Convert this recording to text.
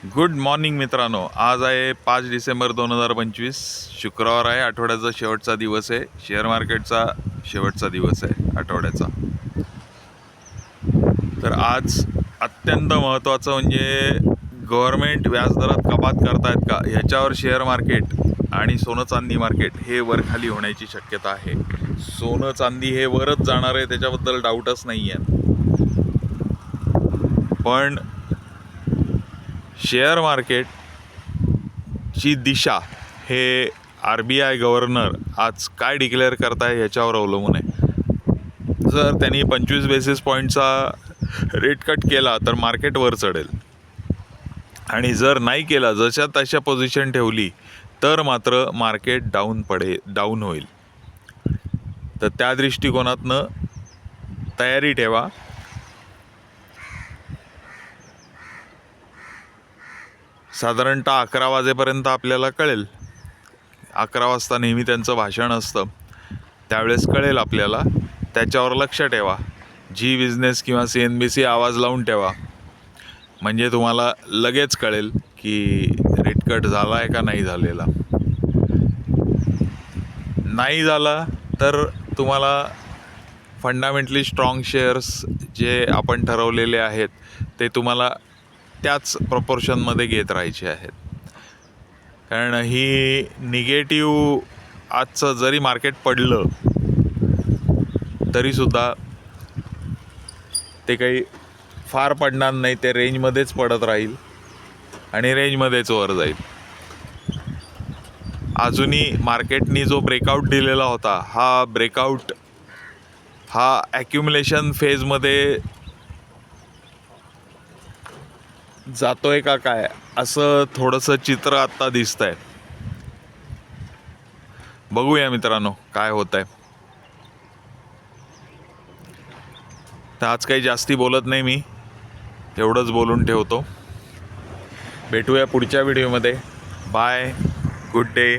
Good morning मित्रांनो, आज आहे 5 डिसेंबर 2025, शुक्रवार आहे. आठवड्याचा शेवटचा दिवस आहे. शेअर मार्केटचा शेवटचा दिवस आहे आठवड्याचा. तर आज अत्यंत महत्त्वाचं म्हणजे गव्हर्मेंट व्याजदरात कपात करतायत का ह्याच्यावर शेअर मार्केट आणि सोनं चांदी मार्केट हे वरखाली होण्याची शक्यता आहे. सोनं चांदी हे वरच जाणार आहे, त्याच्याबद्दल डाऊटच नाही आहे. पण शेअर मार्केटची दिशा हे RBI गव्हर्नर आज काय डिक्लेअर करताय याच्यावर अवलंबून आहे. जर त्यांनी 25 बेसिस पॉईंटचा रेट कट केला तर मार्केट वर चढेल, आणि जर नाही केला, जशा तशा पोझिशन ठेवली तर मात्र मार्केट डाऊन होईल. तर त्या दृष्टिकोनातनं तयारी ठेवा. साधारणतः 11 वाजेपर्यंत आपल्याला कळेल. 11 वाजता नेहमी त्यांचं भाषण असतं, त्यावेळेस कळेल आपल्याला. त्याच्यावर लक्ष ठेवा. जी बिझनेस किंवा CNBC आवाज लावून ठेवा, म्हणजे तुम्हाला लगेच कळेल की रेट कट झाला आहे का नाही झालेला. नाही झाला तर तुम्हाला फंडामेंटली स्ट्रॉंग शेअर्स जे आपण ठरवलेले आहेत ते तुम्हाला त्याच प्रपोर्शनमध्ये घेत राहायचे आहेत. कारण ही निगेटिव्ह आजचं जरी मार्केट पडलं तरीसुद्धा ते काही फार पडणार नाही. ते रेंजमध्येच पडत राहील आणि रेंजमध्येच वर जाईल. अजूनही मार्केटनी जो ब्रेकआउट दिलेला होता, हा ब्रेकआउट हा ॲक्युमुलेशन फेजमध्ये जातोय का काय, असं थोडंसं चित्र आत्ता दिसतंय. बघूया मित्रांनो काय होत आहे. तर आज काही जास्ती बोलत नाही मी, एवढंच बोलून ठेवतो. भेटूया पुढच्या व्हिडिओमध्ये. Bye, good day.